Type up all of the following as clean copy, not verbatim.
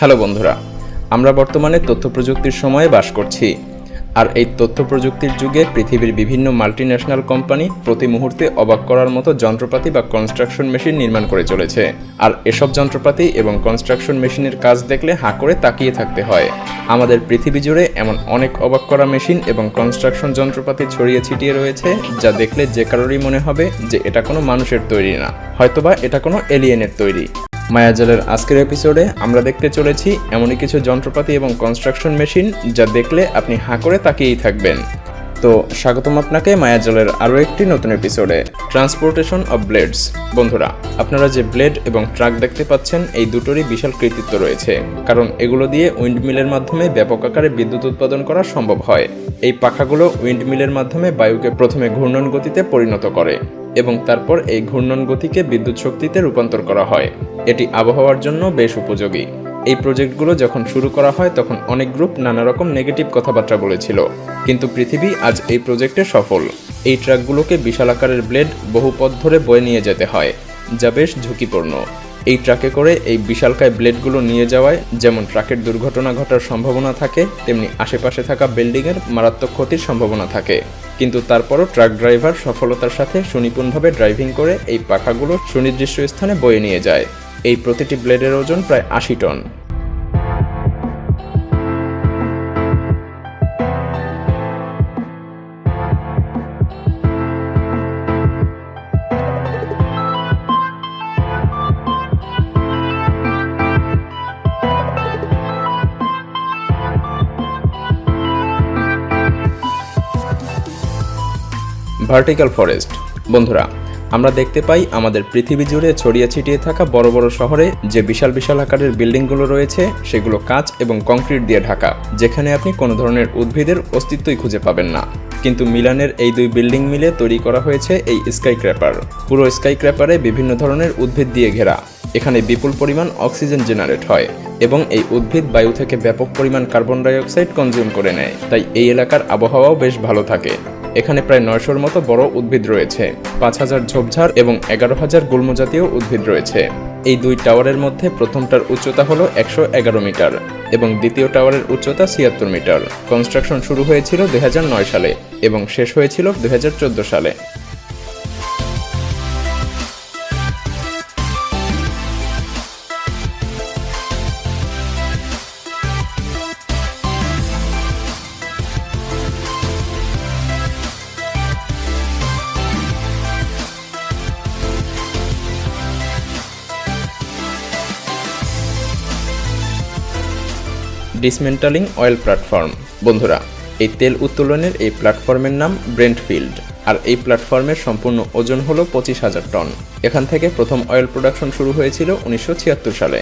Hello বন্ধুরা, আমরা বর্তমানে তথ্য প্রযুক্তির সময়ে বাস করছি। আর এই তথ্য প্রযুক্তির যুগে পৃথিবীর বিভিন্ন মাল্টিন্যাশনাল কোম্পানি প্রতি মুহূর্তে অবাক করার মতো যন্ত্রপাতি বা কনস্ট্রাকশন মেশিন নির্মাণ করে চলেছে। আর এসব যন্ত্রপাতি এবং কনস্ট্রাকশন মেশিনের কাজ দেখলে হাঁ করে তাকিয়ে থাকতে হয়। আমাদের পৃথিবী জুড়ে এমন অনেক অবাক করা মেশিন এবং কনস্ট্রাকশন যন্ত্রপাতি ছড়িয়ে ছিটিয়ে রয়েছে, যা দেখলে যে কারোরই মনে হবে যে এটা কোনো মানুষের তৈরি না, হয়তোবা এটা কোনো এলিয়েনের তৈরি। মায়াজালের আজকের এপিসোডে আমরা দেখতে চলেছি এমনই কিছু যন্ত্রপাতি এবং কনস্ট্রাকশন মেশিন যা দেখলে আপনি হাঁ করে তাকিয়েই থাকবেন। তো স্বাগতম আপনাকে মায়াজালের আরও একটি নতুন এপিসোডে, ট্রান্সপোর্টেশন অফ ব্লেডস। বন্ধুরা, আপনারা যে ব্লেড এবং ট্রাক দেখতে পাচ্ছেন, এই দুটোরই বিশাল কৃতিত্ব রয়েছে, কারণ এগুলো দিয়ে উইন্ডমিলের মাধ্যমে ব্যাপক আকারে বিদ্যুৎ উৎপাদন করা সম্ভব হয়। এই পাখাগুলো উইন্ডমিলের মাধ্যমে বায়ুকে প্রথমে ঘূর্ণন গতিতে পরিণত করে এবং তারপর এই ঘূর্ণন গতিকে বিদ্যুৎ শক্তিতে রূপান্তর করা হয়। এটি আবহাওয়ার জন্য বেশ উপযোগী। এই প্রজেক্টগুলো যখন শুরু করা হয় তখন অনেক গ্রুপ নানা রকম নেগেটিভ কথাবার্তা বলেছিল, কিন্তু পৃথিবী আজ এই প্রজেক্টে সফল। এই ট্রাকগুলোকে বিশাল আকারের ব্লেড বহু পথ ধরে বয়ে নিয়ে যেতে হয়, যা বেশ ঝুঁকিপূর্ণ। এই ট্রাকে করে এই বিশালকায় ব্লেডগুলো নিয়ে যাওয়ায় যেমন ট্রাকের দুর্ঘটনা ঘটার সম্ভাবনা থাকে, তেমনি আশেপাশে থাকা বিল্ডিংয়ের মারাত্মক ক্ষতির সম্ভাবনা থাকে। কিন্তু তারপরও ট্রাক ড্রাইভার সফলতার সাথে সুনিপুণভাবে ড্রাইভিং করে এই পাখাগুলো সুনির্দিষ্ট স্থানে বয়ে নিয়ে যায়। এই প্রতিটি ব্লেডের ওজন প্রায় ৮০ টন। Vertical forest. বন্ধুরা, আমরা দেখতে পাই আমাদের পৃথিবী জুড়ে ছড়িয়ে ছিটিয়ে থাকা বড় বড় শহরে যে বিশাল বিশাল আকারের বিল্ডিংগুলো রয়েছে, সেগুলো কাঁচ এবং কংক্রিট দিয়ে ঢাকা, যেখানে আপনি কোনো ধরনের উদ্ভিদের অস্তিত্বই খুঁজে পাবেন না। কিন্তু মিলানের এই দুই বিল্ডিং মিলে তৈরি করা হয়েছে এই স্কাইক্র্যাপার। পুরো স্কাইক্র্যাপারে বিভিন্ন ধরনের উদ্ভিদ দিয়ে ঘেরা। এখানে বিপুল পরিমাণ অক্সিজেন জেনারেট হয় এবং এই উদ্ভিদ বায়ু থেকে ব্যাপক পরিমাণ কার্বন ডাইঅক্সাইড কনজিউম করে নেয়, তাই এই এলাকার আবহাওয়াও বেশ ভালো থাকে। এখানে প্রায় ৯০০-র মতো বড় উদ্ভিদ রয়েছে, ৫,০০০ ঝোপঝাড় এবং ১১,০০০ গুল্মজাতীয় উদ্ভিদ রয়েছে। এই দুই টাওয়ারের মধ্যে প্রথমটার উচ্চতা হলো ১১১ মিটার এবং দ্বিতীয় টাওয়ারের উচ্চতা ৭৬ মিটার। কনস্ট্রাকশন শুরু হয়েছিল ২০০৯ সালে এবং শেষ হয়েছিল ২০১৪ সালে। ডিসমেন্টালিং অয়েল প্ল্যাটফর্ম। বন্ধুরা, এই তেল উত্তোলনের এই প্ল্যাটফর্মের নাম ব্রেন্টফিল্ড, আর এই প্ল্যাটফর্মের সম্পূর্ণ ওজন হলো ২৫,০০০ টন। এখান থেকে প্রথম অয়েল প্রোডাকশন শুরু হয়েছিল ১৯৭৬ সালে।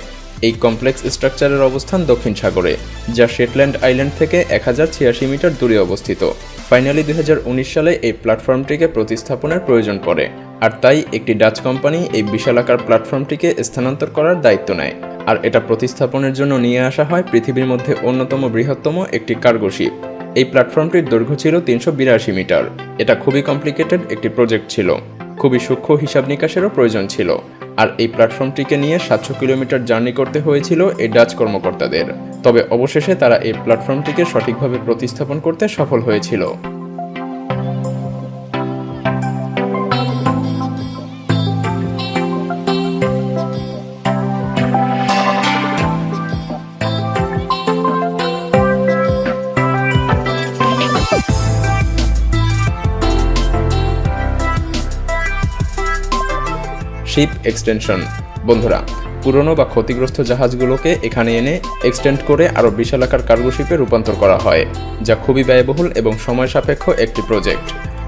এই কমপ্লেক্স স্ট্রাকচারের অবস্থান দক্ষিণ সাগরে, যা শেটল্যান্ড আইল্যান্ড থেকে ১০৮৬ মিটার দূরে অবস্থিত। ফাইনালি ২০১৯ সালে এই প্ল্যাটফর্মটিকে প্রতিস্থাপনের প্রয়োজন পড়ে, আর তাই একটি ডাচ কোম্পানি এই বিশালাকার প্ল্যাটফর্মটিকে স্থানান্তর করার দায়িত্ব নেয়। আর এটা প্রতিস্থাপনের জন্য নিয়ে আসা হয় পৃথিবীর মধ্যে অন্যতম বৃহত্তম একটি কার্গো শিপ। এই প্ল্যাটফর্মটির দৈর্ঘ্য ছিল ৩৮২ মিটার। এটা খুবই কমপ্লিকেটেড একটি প্রজেক্ট ছিল, খুবই সূক্ষ্ম হিসাব নিকাশেরও প্রয়োজন ছিল। আর এই প্ল্যাটফর্মটিকে নিয়ে ৭০০ কিলোমিটার জার্নি করতে হয়েছিল এই ডাচ কর্মকর্তাদের। তবে অবশেষে তারা এই প্ল্যাটফর্মটিকে সঠিকভাবে প্রতিস্থাপন করতে সফল হয়েছিল। Ship extension. বন্ধুরা, পুরনো বা ক্ষতিগ্রস্ত জাহাজগুলোকে এখানে এনে এক্সটেন্ড করে আরও বিশালাকার কার্গো শিপে রূপান্তর করা হয়, যা খুবই ব্যয়বহুল এবং সময় সাপেক্ষ একটি প্রজেক্ট।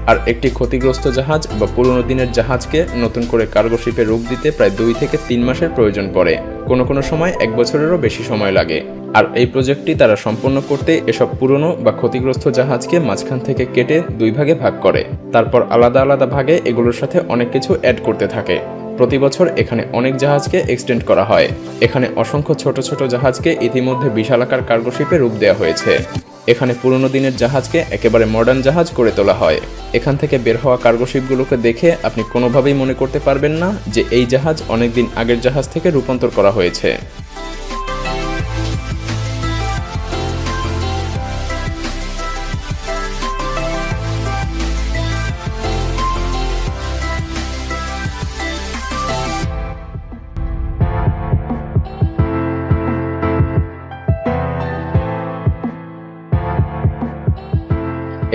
আর একটি ক্ষতিগ্রস্ত জাহাজ বা পুরনো দিনের জাহাজকে নতুন করে কার্গো শিপে রূপ দিতে প্রায় ২ থেকে ৩ মাসের প্রয়োজন পড়ে, কোনো সময় ১ বছরেরও বেশি সময় লাগে। আর এই প্রজেক্টটি তারা সম্পন্ন করতে এসব পুরনো বা ক্ষতিগ্রস্ত জাহাজকে মাঝখান থেকে কেটে ২ ভাগে ভাগ করে, তারপর আলাদা আলাদা ভাগে এগুলোর সাথে অনেক কিছু অ্যাড করতে থাকে। প্রতি বছর এখানে অনেক জাহাজকে এক্সটেন্ড করা হয়। এখানে অসংখ্য ছোট ছোট জাহাজকে ইতিমধ্যে বিশালাকার কার্গো শিপে রূপ দেওয়া হয়েছে। এখানে পুরনো দিনের জাহাজকে একেবারে মডার্ন জাহাজ করে তোলা হয়। এখান থেকে বের হওয়া কার্গো শিপগুলোকে দেখে আপনি কোনোভাবেই মনে করতে পারবেন না যে এই জাহাজ অনেকদিন আগের জাহাজ থেকে রূপান্তর করা হয়েছে।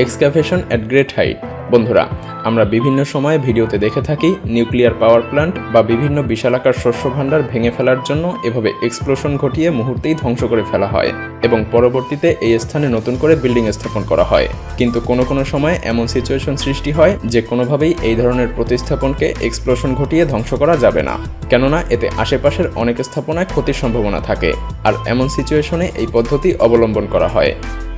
Excavation at great height. বন্ধুরা, আমরা বিভিন্ন সময়ে ভিডিওতে দেখে থাকি নিউক্লিয়ার পাওয়ার প্ল্যান্ট বা বিভিন্ন বিশালাকার শস্য ভাণ্ডার ভেঙে ফেলার জন্য এভাবে এক্সপ্লোশন ঘটিয়ে মুহূর্তেই ধ্বংস করে ফেলা হয় এবং পরবর্তীতে এই স্থানে নতুন করে বিল্ডিং স্থাপন করা হয়। কিন্তু কোনো সময় এমন সিচুয়েশন সৃষ্টি হয় যে কোনোভাবেই এই ধরনের প্রতিস্থাপনকে এক্সপ্লোশন ঘটিয়ে ধ্বংস করা যাবে না, কেননা এতে আশেপাশের অনেক স্থাপনায় ক্ষতির সম্ভাবনা থাকে। আর এমন সিচুয়েশনে এই পদ্ধতি অবলম্বন করা হয়।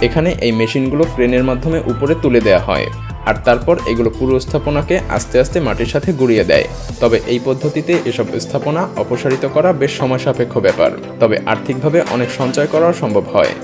এখানে এই মেশিনগুলো ক্রেনের মাধ্যমে উপরে তুলে দেওয়া হয় আর তারপর এগুলো পুরো স্থাপনাকে আস্তে আস্তে মাটির সাথে গুঁড়িয়ে দেয়। তবে এই পদ্ধতিতে এসব স্থাপনা অপসারিত করা বেশ সময় সাপেক্ষ ব্যাপার, তবে আর্থিকভাবে অনেক সঞ্চয় করাও সম্ভব হয়।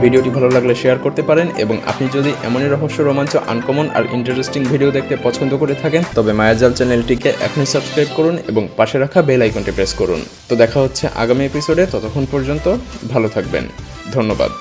ভিডিওটি ভালো লাগলে শেয়ার করতে পারেন এবং আপনি যদি এমনই রহস্য, রোমাঞ্চ, আনকমন আর ইন্টারেস্টিং ভিডিও দেখতে পছন্দ করে থাকেন তবে মায়াজাল চ্যানেলটিকে এখনই সাবস্ক্রাইব করুন এবং পাশে রাখা বেল আইকনটি প্রেস করুন। তো দেখা হচ্ছে আগামী এপিসোডে, ততক্ষণ পর্যন্ত ভালো থাকবেন। ধন্যবাদ।